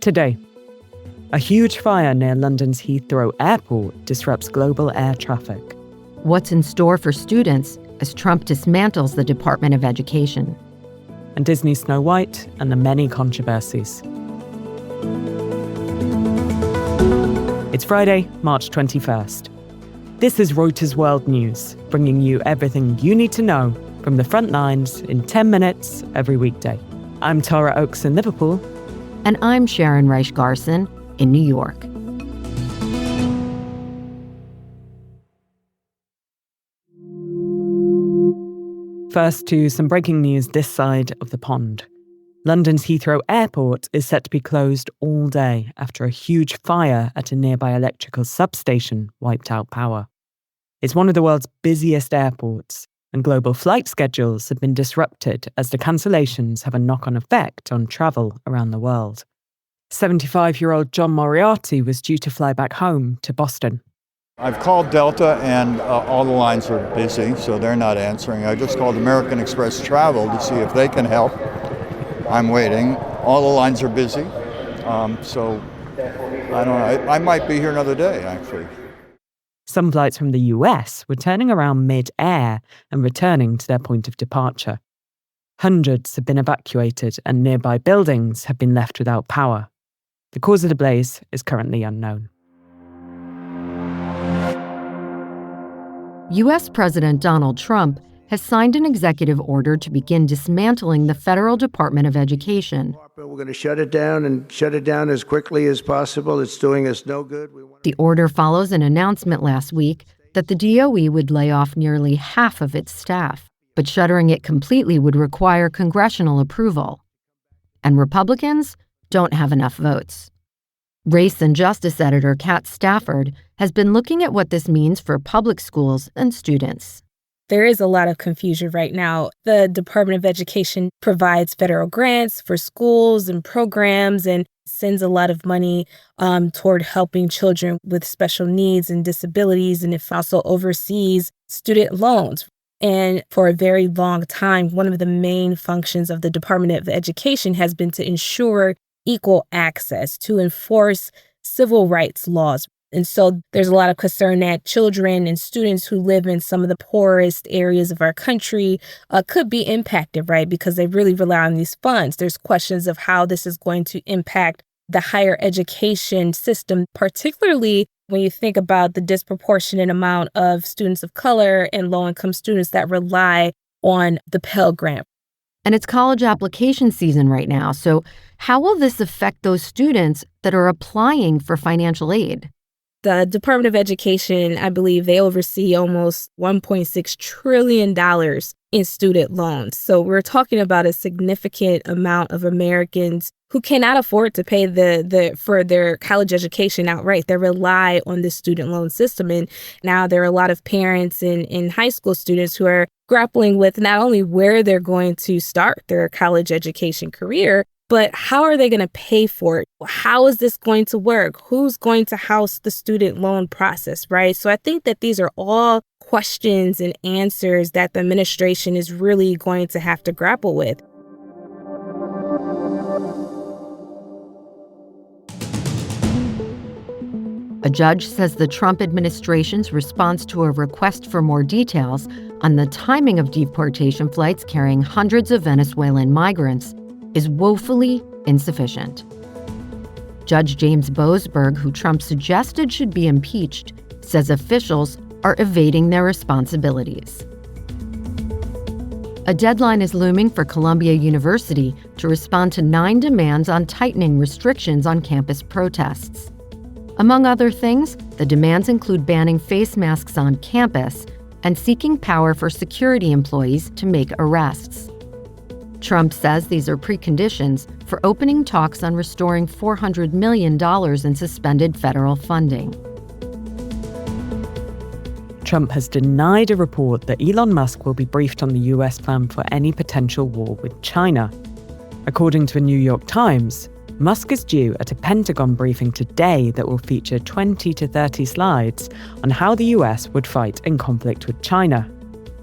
Today, a huge fire near London's Heathrow airport disrupts global air traffic. What's in store for students as Trump dismantles the Department of Education? And Disney's Snow White and the many controversies. It's Friday, March 21st. This is Reuters World News, bringing you everything you need to know from the front lines in 10 minutes every weekday. I'm Tara Oakes in Liverpool. And I'm Sharon Reich-Garson in New York. First to some breaking news this side of the pond. London's Heathrow Airport is set to be closed all day after a huge fire at a nearby electrical substation wiped out power. It's one of the world's busiest airports, and global flight schedules have been disrupted as the cancellations have a knock-on effect on travel around the world. 75-year-old John Moriarty was due to fly back home to Boston. I've called Delta and all the lines are busy, so they're not answering. I just called American Express Travel to see if they can help. I'm waiting. All the lines are busy, so I don't know. I might be here another day, actually. Some flights from the US were turning around mid-air and returning to their point of departure. Hundreds have been evacuated and nearby buildings have been left without power. The cause of the blaze is currently unknown. U.S. President Donald Trump has signed an executive order to begin dismantling the Federal Department of Education. We're going to shut it down as quickly as possible. It's doing us no good. The order follows an announcement last week that the DOE would lay off nearly half of its staff, but shuttering it completely would require congressional approval. And Republicans don't have enough votes. Race and Justice editor Kat Stafford has been looking at what this means for public schools and students. There is a lot of confusion right now. The Department of Education provides federal grants for schools and programs and sends a lot of money toward helping children with special needs and disabilities, and it also oversees student loans. And for a very long time, one of the main functions of the Department of Education has been to ensure equal access, to enforce civil rights laws. And so there's a lot of concern that children and students who live in some of the poorest areas of our country could be impacted, right? Because they really rely on these funds. There's questions of how this is going to impact the higher education system, particularly when you think about the disproportionate amount of students of color and low-income students that rely on the Pell Grant. And it's college application season right now, so how will this affect those students that are applying for financial aid? The Department of Education, I believe they oversee almost $1.6 trillion in student loans. So we're talking about a significant amount of Americans who cannot afford to pay for their college education outright. They rely on the student loan system. And now there are a lot of parents and high school students who are grappling with not only where they're going to start their college education career, but how are they going to pay for it? How is this going to work? Who's going to house the student loan process, right? So I think that these are all questions and answers that the administration is really going to have to grapple with. A judge says the Trump administration's response to a request for more details on the timing of deportation flights carrying hundreds of Venezuelan migrants is woefully insufficient. Judge James Boasberg, who Trump suggested should be impeached, says officials are evading their responsibilities. A deadline is looming for Columbia University to respond to 9 demands on tightening restrictions on campus protests. Among other things, the demands include banning face masks on campus and seeking power for security employees to make arrests. Trump says these are preconditions for opening talks on restoring $400 million in suspended federal funding. Trump has denied a report that Elon Musk will be briefed on the US plan for any potential war with China. According to the New York Times, Musk is due at a Pentagon briefing today that will feature 20 to 30 slides on how the US would fight in conflict with China.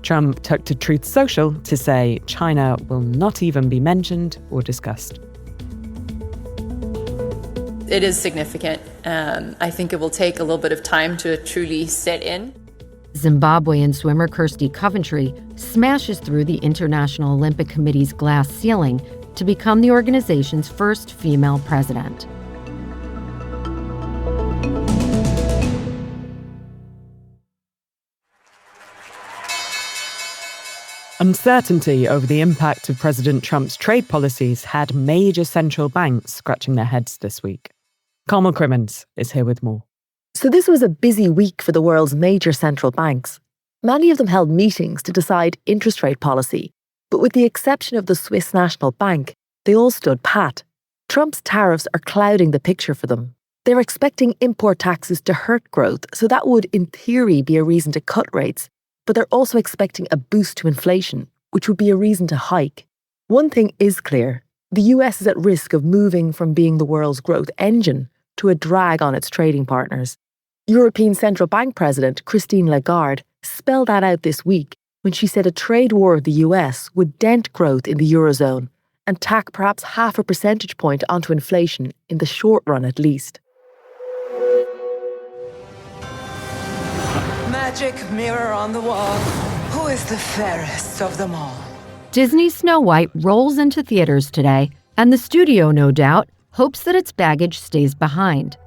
Trump took to Truth Social to say China will not even be mentioned or discussed. It is significant. I think it will take a little bit of time to truly set in. Zimbabwean swimmer Kirsty Coventry smashes through the International Olympic Committee's glass ceiling to become the organization's first female president. Uncertainty over the impact of President Trump's trade policies had major central banks scratching their heads this week. Carmel Crimmins is here with more. So this was a busy week for the world's major central banks. Many of them held meetings to decide interest rate policy, but with the exception of the Swiss National Bank, they all stood pat. Trump's tariffs are clouding the picture for them. They're expecting import taxes to hurt growth, so that would, in theory, be a reason to cut rates. But they're also expecting a boost to inflation, which would be a reason to hike. One thing is clear. The US is at risk of moving from being the world's growth engine to a drag on its trading partners. European Central Bank President Christine Lagarde spelled that out this week when she said a trade war with the US would dent growth in the Eurozone and tack perhaps 0.5 percentage point onto inflation in the short run at least. Magic mirror on the wall. Who is the fairest of them all? Disney's Snow White rolls into theaters today, and the studio, no doubt, hopes that its baggage stays behind.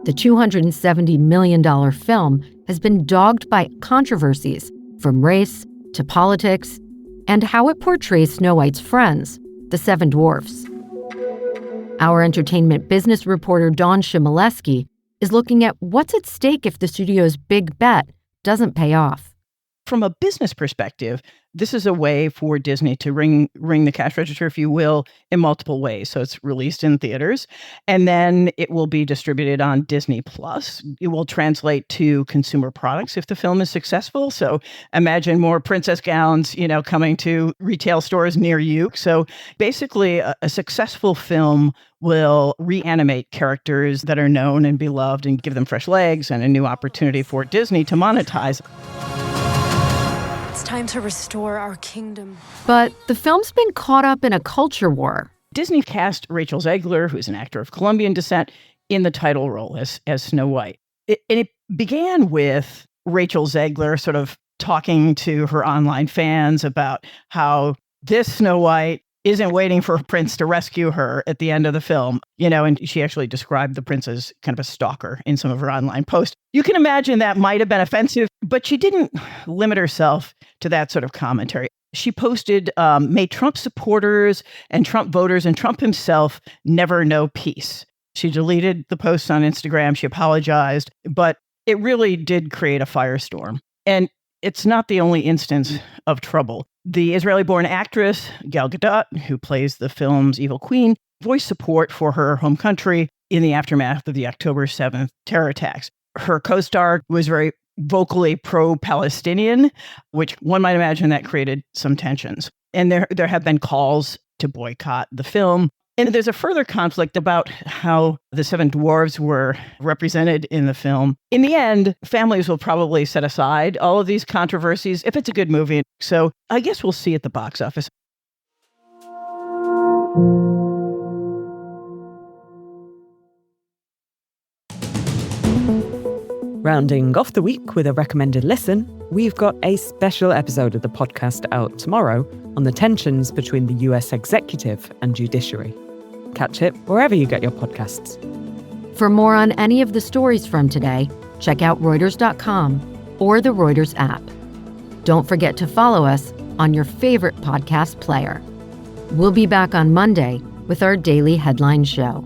The $270 million film has been dogged by controversies, from race to politics, and how it portrays Snow White's friends, the Seven Dwarfs. Our entertainment business reporter Dawn Shimoleski is looking at what's at stake if the studio's big bet doesn't pay off. From a business perspective, this is a way for Disney to ring the cash register, if you will, in multiple ways. So it's released in theaters, and then it will be distributed on Disney Plus. It will translate to consumer products if the film is successful. So imagine more princess gowns, coming to retail stores near you. So basically, a successful film will reanimate characters that are known and beloved and give them fresh legs and a new opportunity for Disney to monetize. It's time to restore our kingdom. But the film's been caught up in a culture war. Disney cast Rachel Zegler, who's an actor of Colombian descent, in the title role as Snow White. It began with Rachel Zegler sort of talking to her online fans about how this Snow White isn't waiting for a prince to rescue her at the end of the film, and she actually described the prince as kind of a stalker in some of her online posts. You can imagine that might have been offensive, but she didn't limit herself to that sort of commentary. She posted, may Trump supporters and Trump voters and Trump himself never know peace. She deleted the post on Instagram. She apologized, but it really did create a firestorm. And it's not the only instance of trouble. The Israeli-born actress, Gal Gadot, who plays the film's evil queen, voiced support for her home country in the aftermath of the October 7th terror attacks. Her co-star was very vocally pro-Palestinian, which one might imagine that created some tensions. And there have been calls to boycott the film. And there's a further conflict about how the Seven Dwarfs were represented in the film. In the end, families will probably set aside all of these controversies if it's a good movie. So I guess we'll see at the box office. Rounding off the week with a recommended listen, we've got a special episode of the podcast out tomorrow on the tensions between the US executive and judiciary. Catch it wherever you get your podcasts. For more on any of the stories from today, check out Reuters.com or the Reuters app. Don't forget to follow us on your favorite podcast player. We'll be back on Monday with our daily headline show.